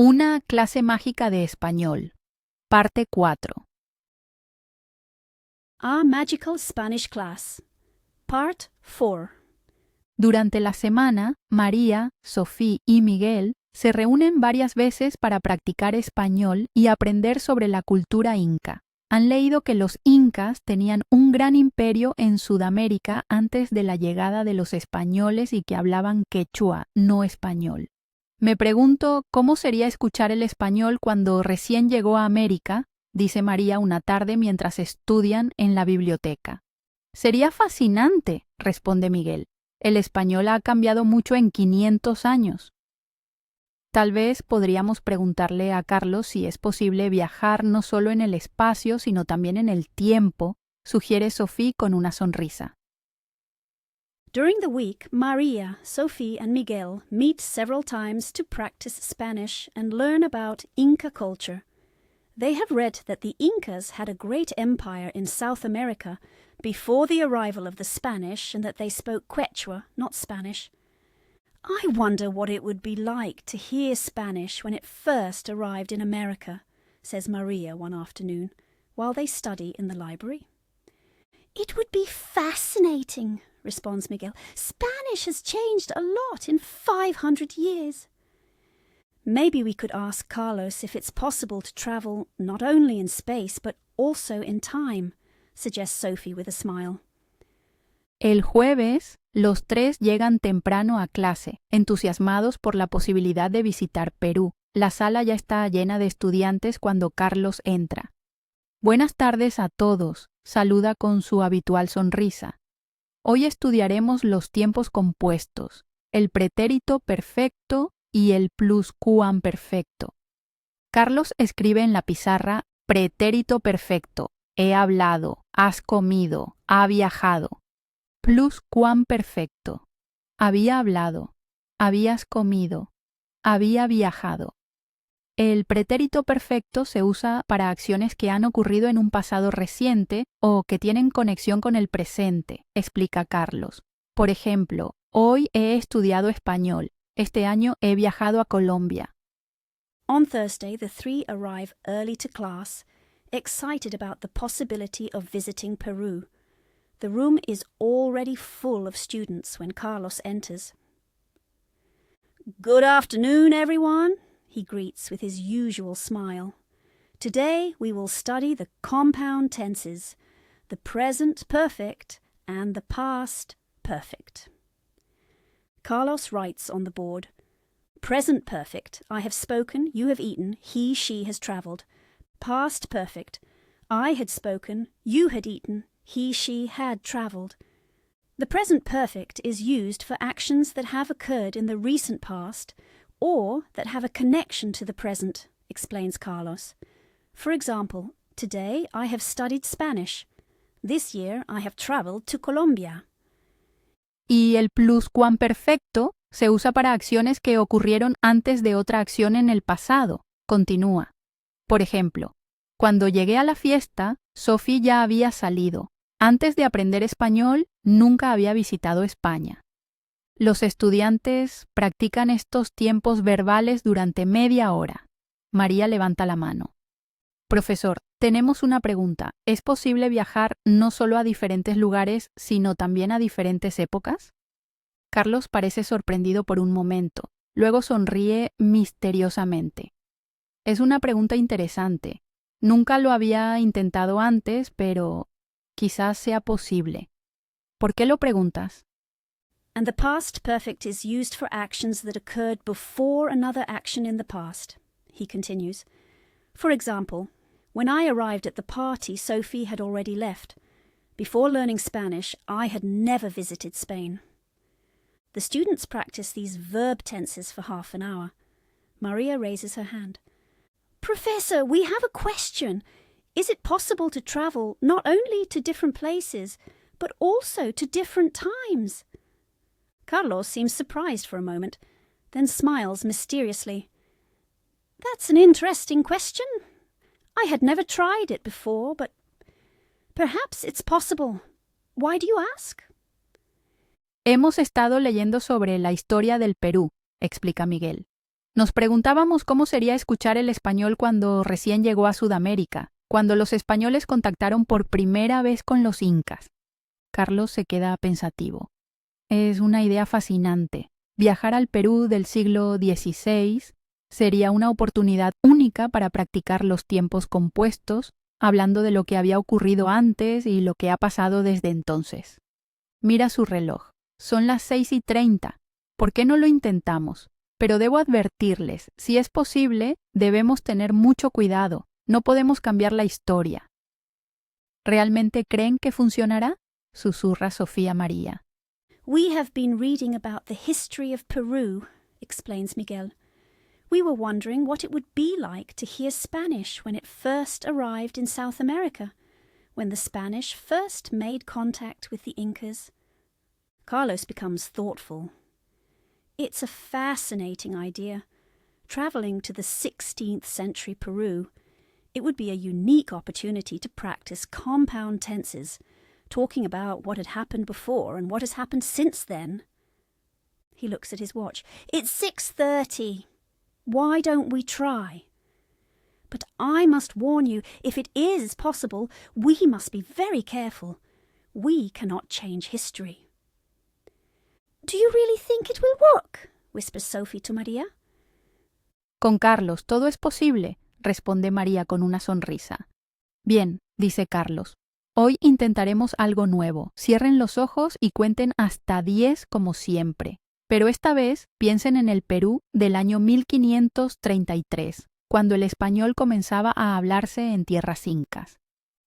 Una clase mágica de español. Parte 4. Our Magical Spanish Class. Part 4. Durante la semana, María, Sofía y Miguel se reúnen varias veces para practicar español y aprender sobre la cultura inca. Han leído que los incas tenían un gran imperio en Sudamérica antes de la llegada de los españoles y que hablaban quechua, no español. Me pregunto cómo sería escuchar el español cuando recién llegó a América, dice María una tarde mientras estudian en la biblioteca. Sería fascinante, responde Miguel. El español ha cambiado mucho en 500 años. Tal vez podríamos preguntarle a Carlos si es posible viajar no solo en el espacio, sino también en el tiempo, sugiere Sofía con una sonrisa. During the week, Maria, Sophie, and Miguel meet several times to practice Spanish and learn about Inca culture. They have read that the Incas had a great empire in South America before the arrival of the Spanish and that they spoke Quechua, not Spanish. I wonder what it would be like to hear Spanish when it first arrived in America, says Maria one afternoon, while they study in the library. It would be fascinating, responds Miguel. Spanish has changed a lot in 500 years. Maybe we could ask Carlos if it's possible to travel not only in space but also in time, suggests Sophie with a smile. El jueves, los tres llegan temprano a clase, entusiasmados por la posibilidad de visitar Perú. La sala ya está llena de estudiantes cuando Carlos entra. Buenas tardes a todos, saluda con su habitual sonrisa. Hoy estudiaremos los tiempos compuestos, el pretérito perfecto y el pluscuamperfecto. Carlos escribe en la pizarra pretérito perfecto, he hablado, has comido, ha viajado. Pluscuamperfecto, había hablado, habías comido, había viajado. El pretérito perfecto se usa para acciones que han ocurrido en un pasado reciente o que tienen conexión con el presente, explica Carlos. Por ejemplo, hoy he estudiado español. Este año he viajado a Colombia. On Thursday, the three arrive early to class, excited about the possibility of visiting Peru. The room is already full of students when Carlos enters. Good afternoon, everyone, he greets with his usual smile. Today we will study the compound tenses, the present perfect and the past perfect. Carlos writes on the board, Present perfect, I have spoken, you have eaten, he, she has travelled. Past perfect, I had spoken, you had eaten, he, she had travelled. The present perfect is used for actions that have occurred in the recent past or that have a connection to the present, explains Carlos. For example, today I have studied Spanish. This year I have travelled to Colombia. Y el pluscuamperfecto se usa para acciones que ocurrieron antes de otra acción en el pasado. Continúa. Por ejemplo, cuando llegué a la fiesta, Sophie ya había salido. Antes de aprender español, nunca había visitado España. Los estudiantes practican estos tiempos verbales durante media hora. María levanta la mano. Profesor, tenemos una pregunta. ¿Es posible viajar no solo a diferentes lugares, sino también a diferentes épocas? Carlos parece sorprendido por un momento. Luego sonríe misteriosamente. Es una pregunta interesante. Nunca lo había intentado antes, pero quizás sea posible. ¿Por qué lo preguntas? And the past perfect is used for actions that occurred before another action in the past, he continues. For example, when I arrived at the party, Sophie had already left. Before learning Spanish, I had never visited Spain. The students practice these verb tenses for half an hour. Maria raises her hand. Professor, we have a question. Is it possible to travel not only to different places, but also to different times? Carlos seems surprised for a moment, then smiles mysteriously. That's an interesting question. I had never tried it before, but perhaps it's possible. Why do you ask? Hemos estado leyendo sobre la historia del Perú, explica Miguel. Nos preguntábamos cómo sería escuchar el español cuando recién llegó a Sudamérica, cuando los españoles contactaron por primera vez con los incas. Carlos se queda pensativo. Es una idea fascinante. Viajar al Perú del siglo XVI sería una oportunidad única para practicar los tiempos compuestos, hablando de lo que había ocurrido antes y lo que ha pasado desde entonces. Mira su reloj. Son las 6:30. ¿Por qué no lo intentamos? Pero debo advertirles, si es posible, debemos tener mucho cuidado. No podemos cambiar la historia. ¿Realmente creen que funcionará?, susurra Sofía María. We have been reading about the history of Peru, explains Miguel. We were wondering what it would be like to hear Spanish when it first arrived in South America, when the Spanish first made contact with the Incas. Carlos becomes thoughtful. It's a fascinating idea. Travelling to the 16th century Peru, it would be a unique opportunity to practice compound tenses, talking about what had happened before and what has happened since then. He looks at his watch. It's 6:30. Why don't we try? But I must warn you, if it is possible, we must be very careful. We cannot change history. Do you really think it will work? Whispers Sophie to Maria. Con Carlos todo es posible, responde María con una sonrisa. Bien, dice Carlos. Hoy intentaremos algo nuevo. Cierren los ojos y cuenten hasta 10 como siempre. Pero esta vez piensen en el Perú del año 1533, cuando el español comenzaba a hablarse en tierras incas.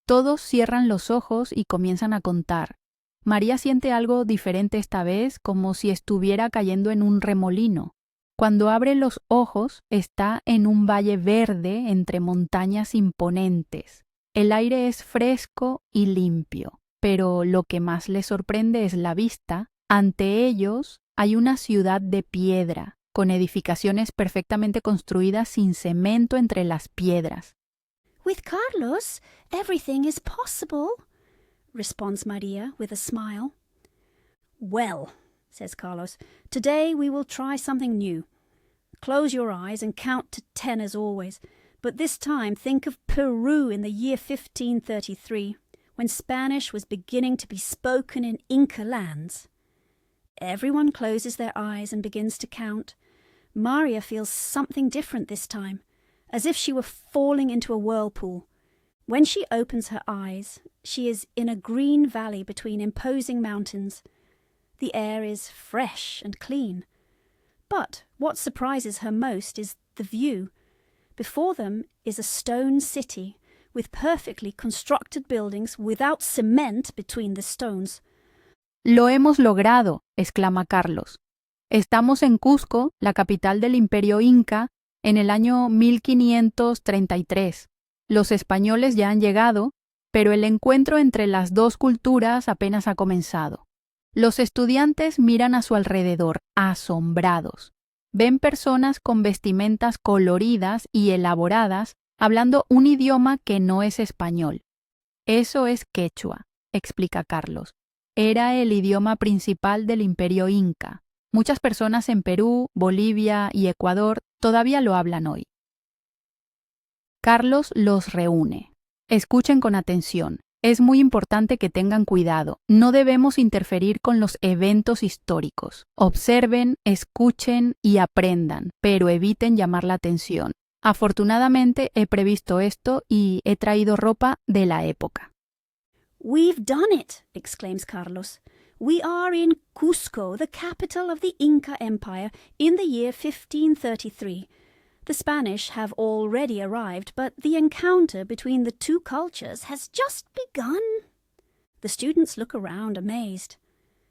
Todos cierran los ojos y comienzan a contar. María siente algo diferente esta vez, como si estuviera cayendo en un remolino. Cuando abre los ojos, está en un valle verde entre montañas imponentes. El aire es fresco y limpio, pero lo que más le sorprende es la vista. Ante ellos hay una ciudad de piedra, con edificaciones perfectamente construidas sin cemento entre las piedras. With Carlos, everything is possible, responds Maria with a smile. Well, says Carlos, today we will try something new. Close your eyes and count to 10 as always, but this time think of Peru in the year 1533, when Spanish was beginning to be spoken in Inca lands. Everyone closes their eyes and begins to count. Maria feels something different this time, as if she were falling into a whirlpool. When she opens her eyes, she is in a green valley between imposing mountains. The air is fresh and clean. But what surprises her most is the view. Before them is a stone city with perfectly constructed buildings without cement between the stones. Lo hemos logrado, exclama Carlos. Estamos en Cusco, la capital del Imperio Inca, en el año 1533. Los españoles ya han llegado, pero el encuentro entre las dos culturas apenas ha comenzado. Los estudiantes miran a su alrededor, asombrados. Ven personas con vestimentas coloridas y elaboradas, hablando un idioma que no es español. Eso es quechua, explica Carlos. Era el idioma principal del Imperio Inca. Muchas personas en Perú, Bolivia y Ecuador todavía lo hablan hoy. Carlos los reúne. Escuchen con atención. Es muy importante que tengan cuidado. No debemos interferir con los eventos históricos. Observen, escuchen y aprendan, pero eviten llamar la atención. Afortunadamente he previsto esto y he traído ropa de la época. We've done it, exclaims Carlos. We are in Cusco, the capital of the Inca Empire, in the year 1533. The Spanish have already arrived, but the encounter between the two cultures has just begun. The students look around amazed.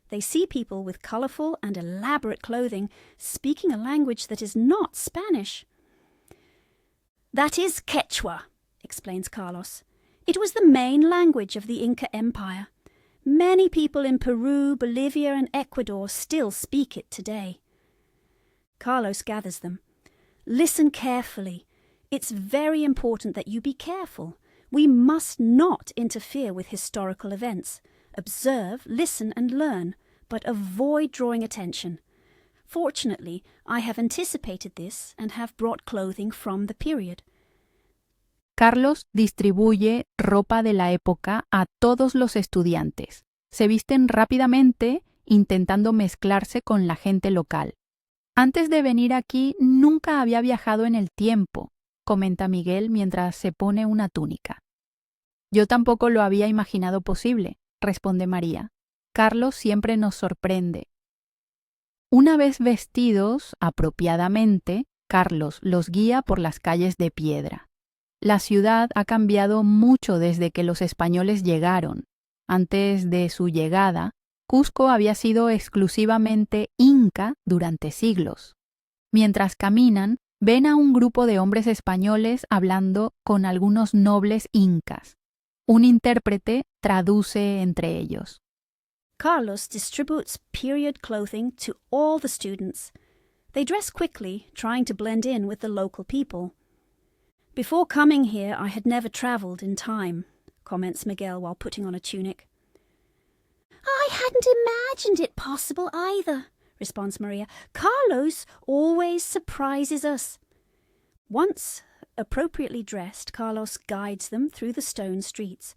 They see people with colourful and elaborate clothing speaking a language that is not Spanish. That is Quechua, explains Carlos. It was the main language of the Inca Empire. Many people in Peru, Bolivia and Ecuador still speak it today. Carlos gathers them. Listen carefully. It's very important that you be careful. We must not interfere with historical events. Observe, listen and learn, but avoid drawing attention. Fortunately, I have anticipated this and have brought clothing from the period. Carlos distribuye ropa de la época a todos los estudiantes. Se visten rápidamente, intentando mezclarse con la gente local. Antes de venir aquí, nunca había viajado en el tiempo, comenta Miguel mientras se pone una túnica. Yo tampoco lo había imaginado posible, responde María. Carlos siempre nos sorprende. Una vez vestidos apropiadamente, Carlos los guía por las calles de piedra. La ciudad ha cambiado mucho desde que los españoles llegaron. Antes de su llegada, Cusco había sido exclusivamente inca durante siglos. Mientras caminan, ven a un grupo de hombres españoles hablando con algunos nobles incas. Un intérprete traduce entre ellos. Carlos distributes period clothing to all the students. They dress quickly, trying to blend in with the local people. Before coming here, I had never travelled in time, comments Miguel while putting on a tunic. I hadn't imagined it possible either, responds Maria. Carlos always surprises us. Once appropriately dressed, Carlos guides them through the stone streets.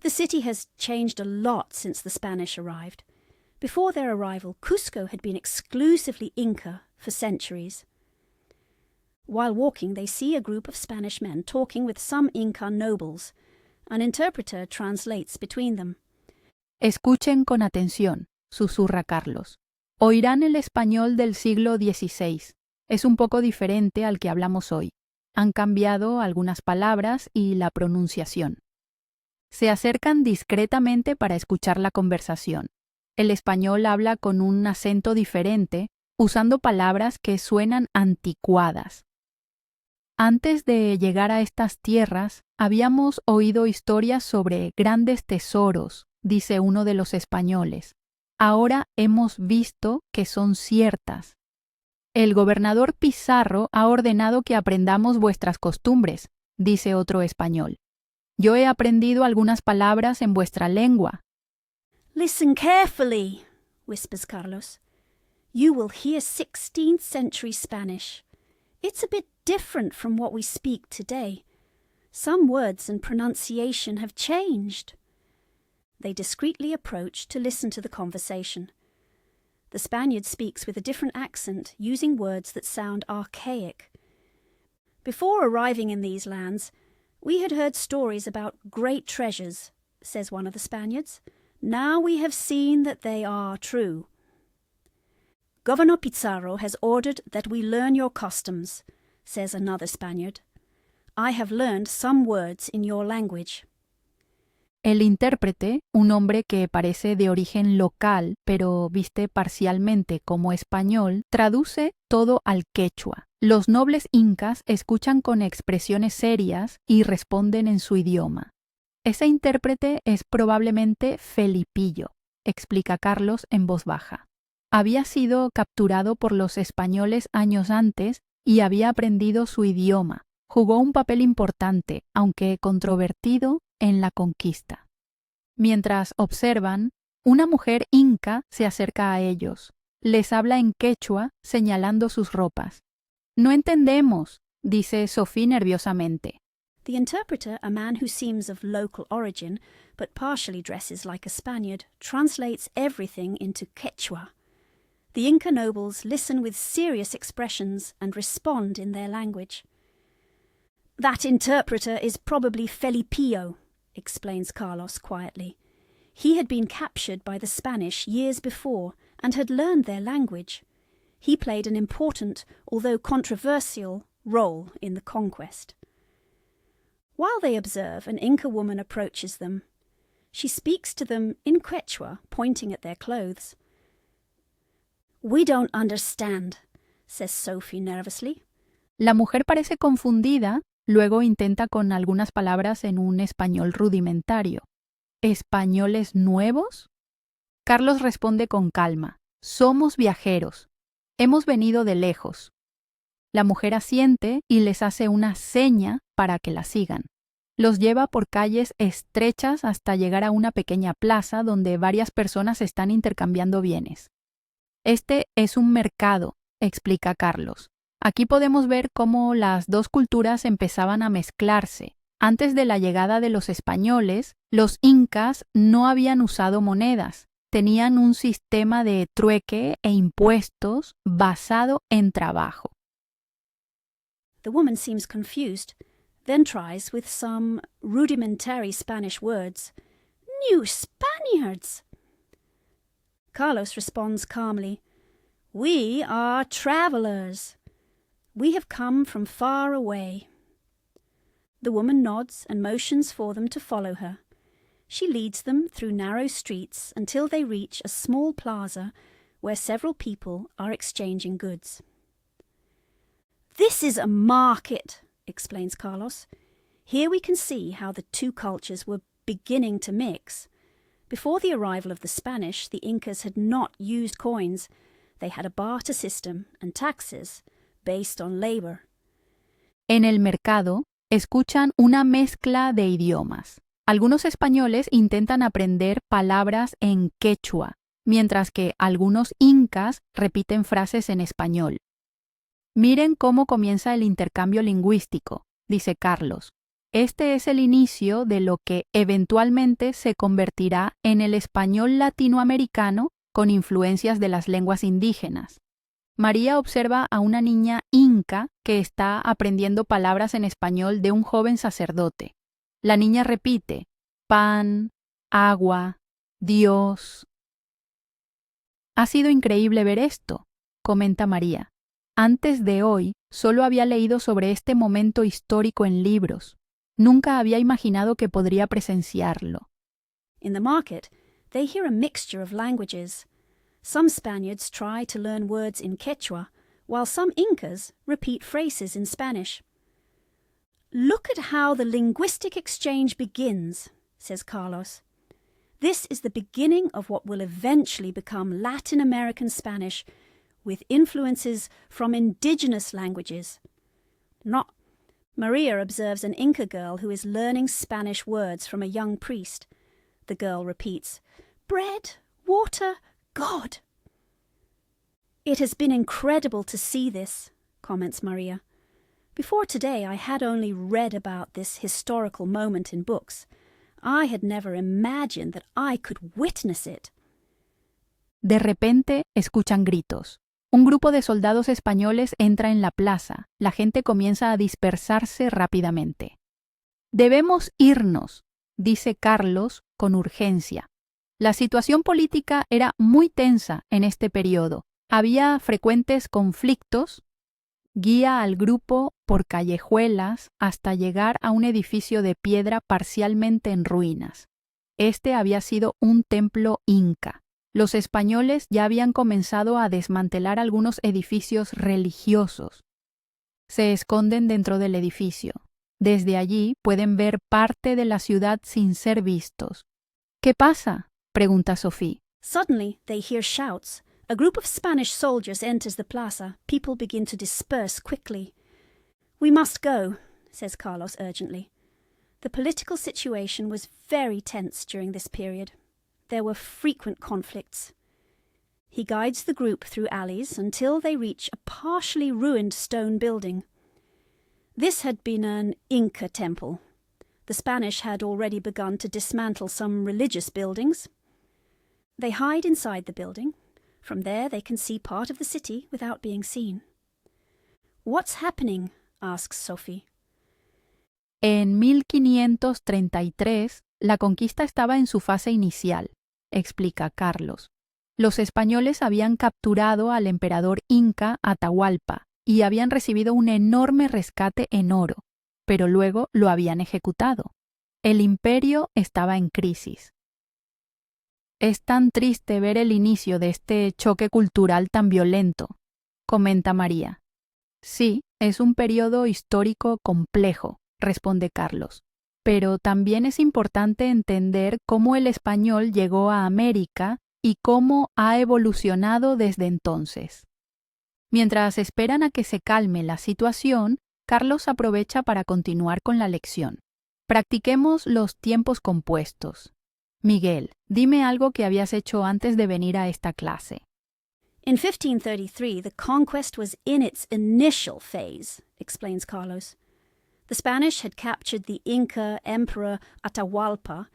The city has changed a lot since the Spanish arrived. Before their arrival, Cusco had been exclusively Inca for centuries. While walking, they see a group of Spanish men talking with some Inca nobles. An interpreter translates between them. Escuchen con atención, susurra Carlos. Oirán el español del siglo XVI. Es un poco diferente al que hablamos hoy. Han cambiado algunas palabras y la pronunciación. Se acercan discretamente para escuchar la conversación. El español habla con un acento diferente, usando palabras que suenan anticuadas. Antes de llegar a estas tierras, habíamos oído historias sobre grandes tesoros, dice uno de los españoles. Ahora hemos visto que son ciertas. El gobernador Pizarro ha ordenado que aprendamos vuestras costumbres, dice otro español. Yo he aprendido algunas palabras en vuestra lengua. Listen carefully, whispers Carlos. You will hear 16th century Spanish. It's a bit different from what we speak today. Some words and pronunciation have changed. They discreetly approach to listen to the conversation. The Spaniard speaks with a different accent, using words that sound archaic. Before arriving in these lands, we had heard stories about great treasures, says one of the Spaniards. Now we have seen that they are true. Governor Pizarro has ordered that we learn your customs, says another Spaniard. I have learned some words in your language. El intérprete, un hombre que parece de origen local, pero viste parcialmente como español, traduce todo al quechua. Los nobles incas escuchan con expresiones serias y responden en su idioma. Ese intérprete es probablemente Felipillo, explica Carlos en voz baja. Había sido capturado por los españoles años antes y había aprendido su idioma. Jugó un papel importante, aunque controvertido, en la conquista. Mientras observan, una mujer inca se acerca a ellos. Les habla en quechua, señalando sus ropas. No entendemos, dice Sophie nerviosamente. The interpreter, a man who seems of local origin, but partially dresses like a Spaniard, translates everything into Quechua. The Inca nobles listen with serious expressions and respond in their language. That interpreter is probably Felipillo, explains Carlos quietly. He had been captured by the Spanish years before and had learned their language. He played an important, although controversial, role in the conquest. While they observe, an Inca woman approaches them. She speaks to them in Quechua, pointing at their clothes. We don't understand, says Sophie nervously. La mujer parece confundida, luego intenta con algunas palabras en un español rudimentario. ¿Españoles nuevos? Carlos responde con calma. Somos viajeros. Hemos venido de lejos. La mujer asiente y les hace una seña para que la sigan. Los lleva por calles estrechas hasta llegar a una pequeña plaza donde varias personas están intercambiando bienes. Este es un mercado, explica Carlos. Aquí podemos ver cómo las dos culturas empezaban a mezclarse. Antes de la llegada de los españoles, los incas no habían usado monedas. Tenían un sistema de trueque e impuestos basado en trabajo. The woman seems confused, then tries with some rudimentary Spanish words. New Spaniards! Carlos responds calmly, We are travelers. We have come from far away. The woman nods and motions for them to follow her. She leads them through narrow streets until they reach a small plaza where several people are exchanging goods. This is a market, explains Carlos. Here we can see how the two cultures were beginning to mix. Before the arrival of the Spanish, the Incas had not used coins. They had a barter system and taxes based on labor. En el mercado, escuchan una mezcla de idiomas. Algunos españoles intentan aprender palabras en quechua, mientras que algunos incas repiten frases en español. Miren cómo comienza el intercambio lingüístico, dice Carlos. Este es el inicio de lo que eventualmente se convertirá en el español latinoamericano con influencias de las lenguas indígenas. María observa a una niña inca que está aprendiendo palabras en español de un joven sacerdote. La niña repite, pan, agua, Dios. Ha sido increíble ver esto, comenta María. Antes de hoy, solo había leído sobre este momento histórico en libros. Nunca había imaginado que podría presenciarlo. In the market, they hear a mixture of languages. Some Spaniards try to learn words in Quechua, while some Incas repeat phrases in Spanish. Look at how the linguistic exchange begins, says Carlos. This is the beginning of what will eventually become Latin American Spanish, with influences from indigenous languages. Maria observes an Inca girl who is learning Spanish words from a young priest. The girl repeats, bread, water, God. It has been incredible to see this, comments Maria. Before today, I had only read about this historical moment in books. I had never imagined that I could witness it. De repente, escuchan gritos. Un grupo de soldados españoles entra en la plaza. La gente comienza a dispersarse rápidamente. Debemos irnos, dice Carlos con urgencia. La situación política era muy tensa en este periodo. Había frecuentes conflictos. Guía al grupo por callejuelas hasta llegar a un edificio de piedra parcialmente en ruinas. Este había sido un templo inca. Los españoles ya habían comenzado a desmantelar algunos edificios religiosos. Se esconden dentro del edificio. Desde allí pueden ver parte de la ciudad sin ser vistos. ¿Qué pasa?, pregunta Sophie. Suddenly, they hear shouts. A group of Spanish soldiers enters the plaza. People begin to disperse quickly. We must go, says Carlos urgently. The political situation was very tense during this period. There were frequent conflicts. He guides the group through alleys until they reach a partially ruined stone building. This had been an Inca temple. The Spanish had already begun to dismantle some religious buildings. They hide inside the building. From there they can see part of the city without being seen. What's happening? Asks Sophie. En 1533, la conquista estaba en su fase inicial, explica Carlos. Los españoles habían capturado al emperador inca Atahualpa y habían recibido un enorme rescate en oro, pero luego lo habían ejecutado. El imperio estaba en crisis. Es tan triste ver el inicio de este choque cultural tan violento, comenta María. Sí, es un periodo histórico complejo, responde Carlos, pero también es importante entender cómo el español llegó a América y cómo ha evolucionado desde entonces. Mientras esperan a que se calme la situación, Carlos aprovecha para continuar con la lección. Practiquemos los tiempos compuestos. Miguel, dime algo que habías hecho antes de venir a esta clase. In 1533, the conquest was in its initial phase, explains Carlos. The Spanish had captured the Inca emperor Atahualpa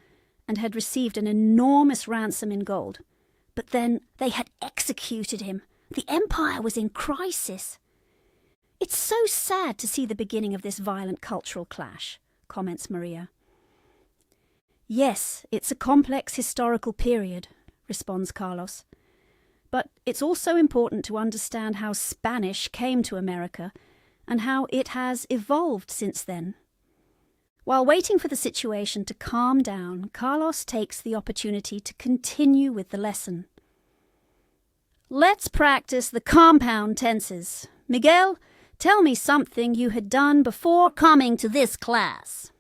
and had received an enormous ransom in gold. But then they had executed him. The empire was in crisis. It's so sad to see the beginning of this violent cultural clash, comments Maria. Yes, it's a complex historical period, responds Carlos. But it's also important to understand how Spanish came to America and how it has evolved since then. While waiting for the situation to calm down, Carlos takes the opportunity to continue with the lesson. Let's practice the compound tenses. Miguel, tell me something you had done before coming to this class.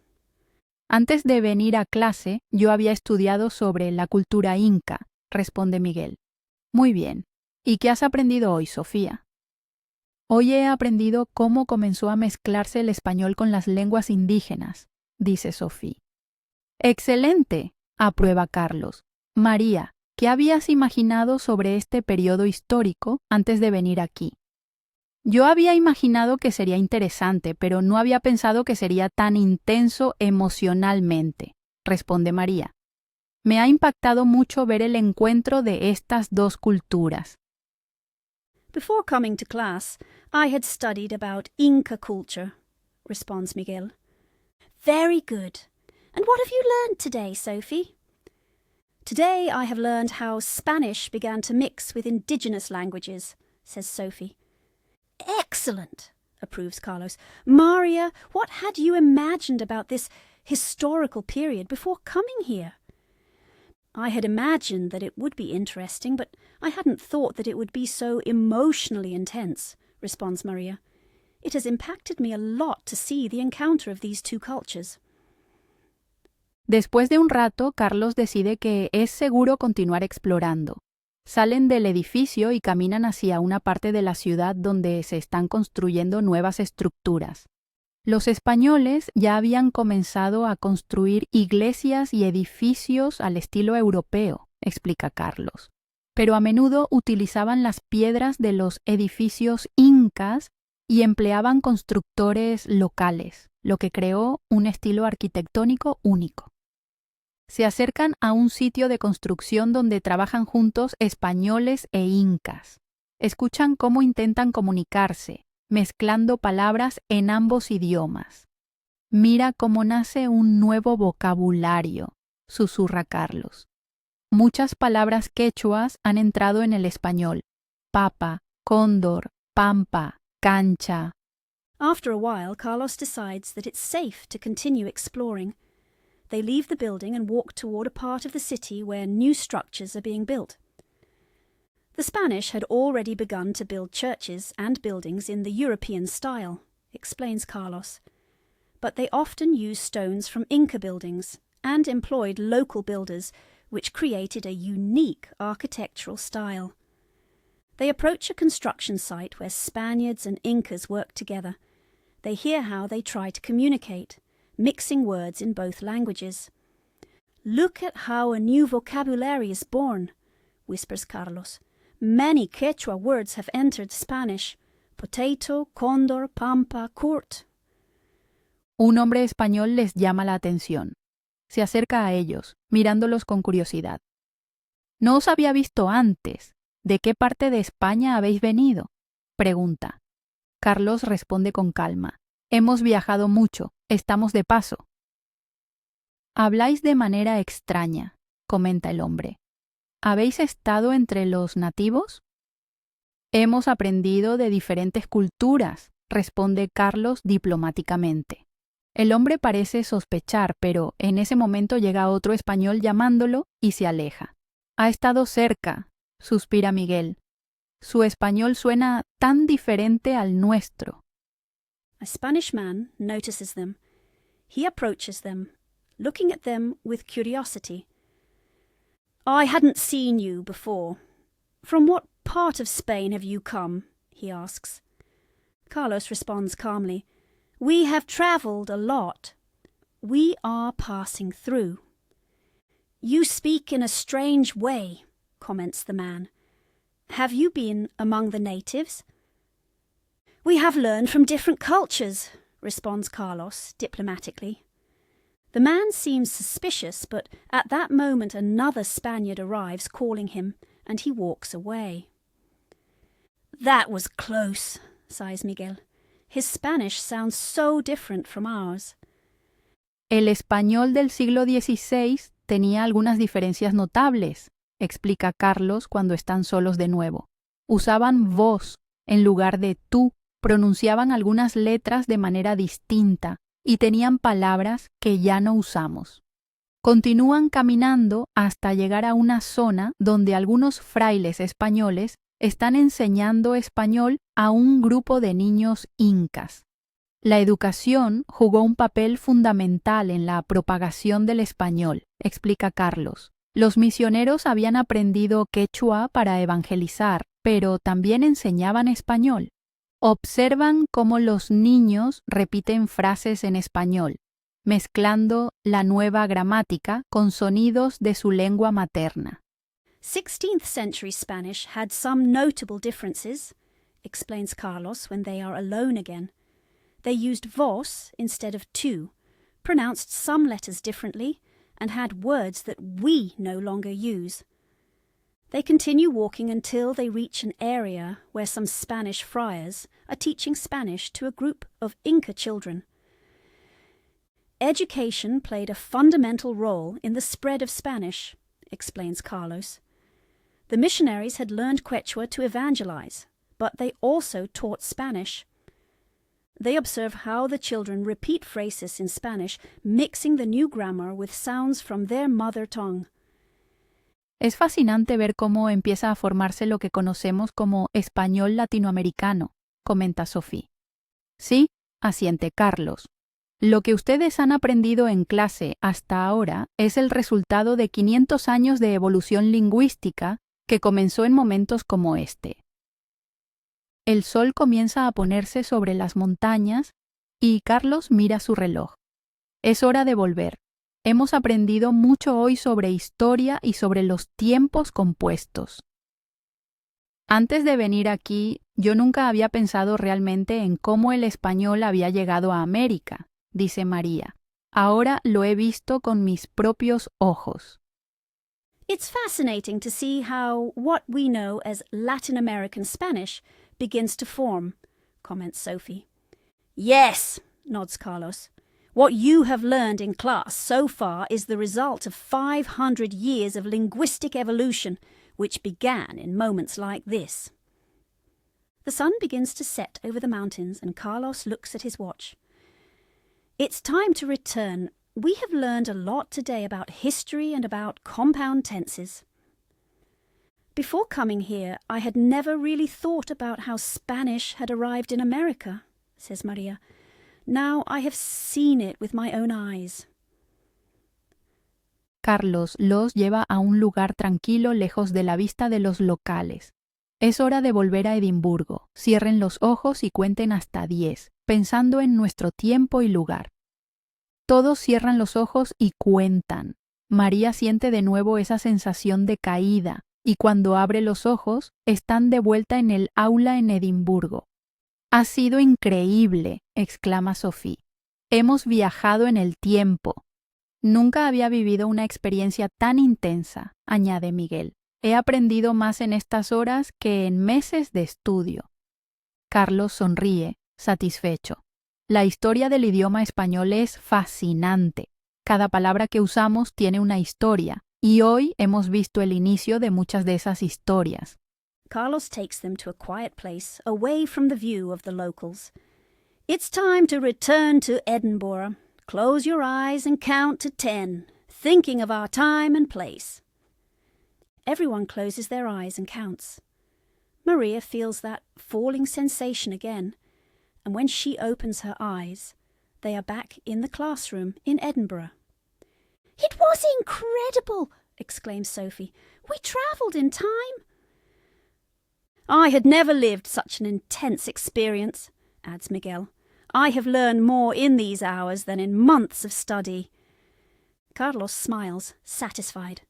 Antes de venir a clase, yo había estudiado sobre la cultura inca, responde Miguel. Muy bien. ¿Y qué has aprendido hoy, Sofía? Hoy he aprendido cómo comenzó a mezclarse el español con las lenguas indígenas, dice Sofía. ¡Excelente!, aprueba Carlos. María, ¿qué habías imaginado sobre este periodo histórico antes de venir aquí? Yo había imaginado que sería interesante, pero no había pensado que sería tan intenso emocionalmente, responde María. Me ha impactado mucho ver el encuentro de estas dos culturas. Before coming to class, I had studied about Inca culture, responds Miguel. Very good. And what have you learned today, Sophie? Today I have learned how Spanish began to mix with indigenous languages, says Sophie. Excellent, approves Carlos. Maria, what had you imagined about this historical period before coming here? I had imagined that it would be interesting, but I hadn't thought that it would be so emotionally intense, responds Maria. It has impacted me a lot to see the encounter of these two cultures. Después de un rato, Carlos decide que es seguro continuar explorando. Salen del edificio y caminan hacia una parte de la ciudad donde se están construyendo nuevas estructuras. Los españoles ya habían comenzado a construir iglesias y edificios al estilo europeo, explica Carlos. Pero a menudo utilizaban las piedras de los edificios incas y empleaban constructores locales, lo que creó un estilo arquitectónico único. Se acercan a un sitio de construcción donde trabajan juntos españoles e incas. Escuchan cómo intentan comunicarse, mezclando palabras en ambos idiomas. Mira cómo nace un nuevo vocabulario, susurra Carlos. Muchas palabras quechuas han entrado en el español. Papa, cóndor, pampa, cancha. After a while, Carlos decides that it's safe to continue exploring. They leave the building and walk toward a part of the city where new structures are being built. The Spanish had already begun to build churches and buildings in the European style, explains Carlos. But they often used stones from Inca buildings and employed local builders, which created a unique architectural style. They approach a construction site where Spaniards and Incas work together. They hear how they try to communicate, mixing words in both languages. Look at how a new vocabulary is born, whispers Carlos. Many Quechua words have entered Spanish. Potato, cóndor, pampa, court. Un hombre español les llama la atención. Se acerca a ellos, mirándolos con curiosidad. «No os había visto antes. ¿De qué parte de España habéis venido?», pregunta. Carlos responde con calma. «Hemos viajado mucho. Estamos de paso». «Habláis de manera extraña», comenta el hombre. ¿Habéis estado entre los nativos? Hemos aprendido de diferentes culturas, responde Carlos diplomáticamente. El hombre parece sospechar, pero en ese momento llega otro español llamándolo y se aleja. Ha estado cerca, suspira Miguel. Su español suena tan diferente al nuestro. A Spanish man notices them. He approaches them, looking at them with curiosity. I hadn't seen you before. From what part of Spain have you come? He asks. Carlos responds calmly. We have travelled a lot. We are passing through. You speak in a strange way, comments the man. Have you been among the natives? We have learned from different cultures, responds Carlos diplomatically. The man seems suspicious, but at that moment another Spaniard arrives calling him, and he walks away. That was close, sighs Miguel. His Spanish sounds so different from ours. El español del siglo XVI tenía algunas diferencias notables, explica Carlos cuando están solos de nuevo. Usaban vos en lugar de tú, pronunciaban algunas letras de manera distinta y tenían palabras que ya no usamos. Continúan caminando hasta llegar a una zona donde algunos frailes españoles están enseñando español a un grupo de niños incas. La educación jugó un papel fundamental en la propagación del español, explica Carlos. Los misioneros habían aprendido quechua para evangelizar, pero también enseñaban español. Observan cómo los niños repiten frases en español, mezclando la nueva gramática con sonidos de su lengua materna. 16th century Spanish had some notable differences, explains Carlos when they are alone again. They used vos instead of tú, pronounced some letters differently, and had words that we no longer use. They continue walking until they reach an area where some Spanish friars are teaching Spanish to a group of Inca children. Education played a fundamental role in the spread of Spanish, explains Carlos. The missionaries had learned Quechua to evangelize, but they also taught Spanish. They observe how the children repeat phrases in Spanish, mixing the new grammar with sounds from their mother tongue. Es fascinante ver cómo empieza a formarse lo que conocemos como español latinoamericano, comenta Sophie. Sí, asiente Carlos. Lo que ustedes han aprendido en clase hasta ahora es el resultado de 500 años de evolución lingüística que comenzó en momentos como este. El sol comienza a ponerse sobre las montañas y Carlos mira su reloj. Es hora de volver. Hemos aprendido mucho hoy sobre historia y sobre los tiempos compuestos. Antes de venir aquí, yo nunca había pensado realmente en cómo el español había llegado a América, dice María. Ahora lo he visto con mis propios ojos. It's fascinating to see how what we know as Latin American Spanish begins to form, comments Sophie. Yes, nods Carlos. What you have learned in class so far is the result of 500 years of linguistic evolution, which began in moments like this. The sun begins to set over the mountains and Carlos looks at his watch. It's time to return. We have learned a lot today about history and about compound tenses. Before coming here, I had never really thought about how Spanish had arrived in America, says Maria. Now I have seen it with my own eyes. Carlos los lleva a un lugar tranquilo lejos de la vista de los locales. Es hora de volver a Edimburgo. Cierren los ojos y cuenten hasta 10, pensando en nuestro tiempo y lugar. Todos cierran los ojos y cuentan. María siente de nuevo esa sensación de caída y cuando abre los ojos están de vuelta en el aula en Edimburgo. Ha sido increíble, exclama Sophie. Hemos viajado en el tiempo. Nunca había vivido una experiencia tan intensa, añade Miguel. He aprendido más en estas horas que en meses de estudio. Carlos sonríe, satisfecho. La historia del idioma español es fascinante. Cada palabra que usamos tiene una historia, y hoy hemos visto el inicio de muchas de esas historias. Carlos takes them to a quiet place, away from the view of the locals. It's time to return to Edinburgh. Close your eyes and count to 10, thinking of our time and place. Everyone closes their eyes and counts. Maria feels that falling sensation again, and when she opens her eyes, they are back in the classroom in Edinburgh. "It was incredible!" exclaims Sophie. "We travelled in time." "I had never lived such an intense experience," adds Miguel. "I have learned more in these hours than in months of study." Carlos smiles, satisfied.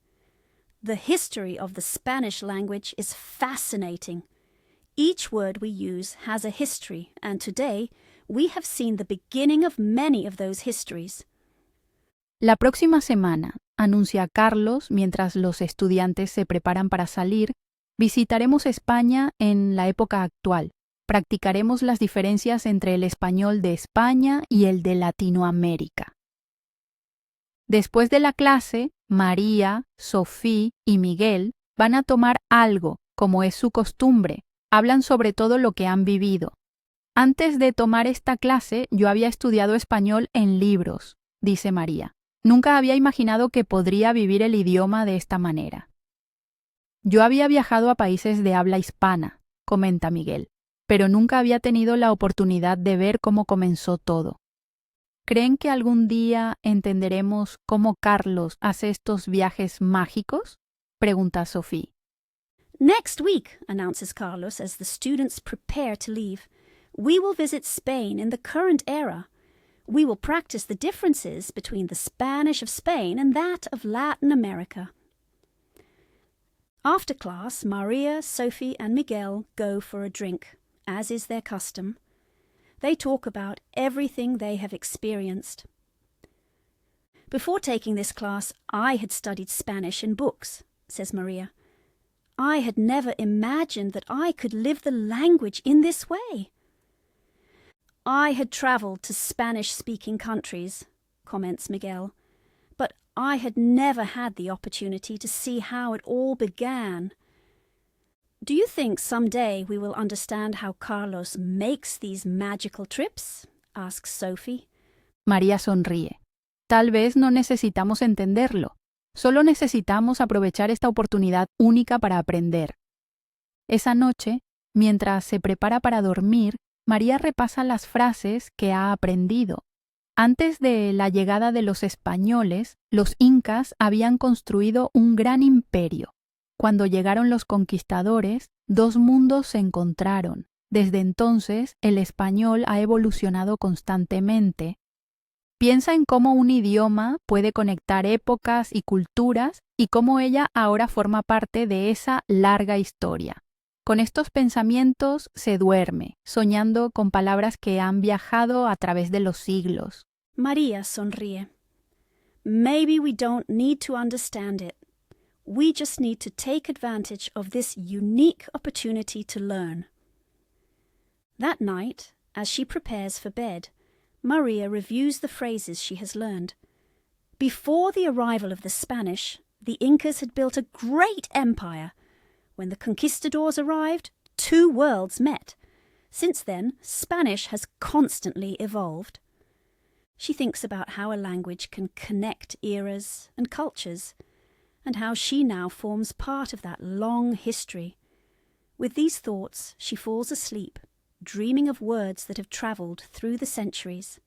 The history of the Spanish language is fascinating. Each word we use has a history, and today we have seen the beginning of many of those histories. La próxima semana, anuncia Carlos mientras los estudiantes se preparan para salir, visitaremos España en la época actual. Practicaremos las diferencias entre el español de España y el de Latinoamérica. Después de la clase, María, Sofía y Miguel van a tomar algo, como es su costumbre. Hablan sobre todo lo que han vivido. Antes de tomar esta clase, yo había estudiado español en libros, dice María. Nunca había imaginado que podría vivir el idioma de esta manera. Yo había viajado a países de habla hispana, comenta Miguel, pero nunca había tenido la oportunidad de ver cómo comenzó todo. ¿Creen que algún día entenderemos cómo Carlos hace estos viajes mágicos? Pregunta Sofía. Next week, announces Carlos as the students prepare to leave, we will visit Spain in the current era. We will practice the differences between the Spanish of Spain and that of Latin America. After class, Maria, Sophie, and Miguel go for a drink, as is their custom. They talk about everything they have experienced. Before taking this class, I had studied Spanish in books, says Maria. I had never imagined that I could live the language in this way. I had travelled to Spanish-speaking countries, comments Miguel, but I had never had the opportunity to see how it all began. Do you think someday we will understand how Carlos makes these magical trips? Asks Sophie. María sonríe. Tal vez no necesitamos entenderlo. Solo necesitamos aprovechar esta oportunidad única para aprender. Esa noche, mientras se prepara para dormir, María repasa las frases que ha aprendido. Antes de la llegada de los españoles, los incas habían construido un gran imperio. Cuando llegaron los conquistadores, dos mundos se encontraron. Desde entonces, el español ha evolucionado constantemente. Piensa en cómo un idioma puede conectar épocas y culturas y cómo ella ahora forma parte de esa larga historia. Con estos pensamientos se duerme, soñando con palabras que han viajado a través de los siglos. María sonríe. Maybe we don't need to understand it. We just need to take advantage of this unique opportunity to learn. That night, as she prepares for bed, Maria reviews the phrases she has learned. Before the arrival of the Spanish, the Incas had built a great empire. When the conquistadors arrived, two worlds met. Since then, Spanish has constantly evolved. She thinks about how a language can connect eras and cultures, and how she now forms part of that long history. With these thoughts, she falls asleep, dreaming of words that have travelled through the centuries.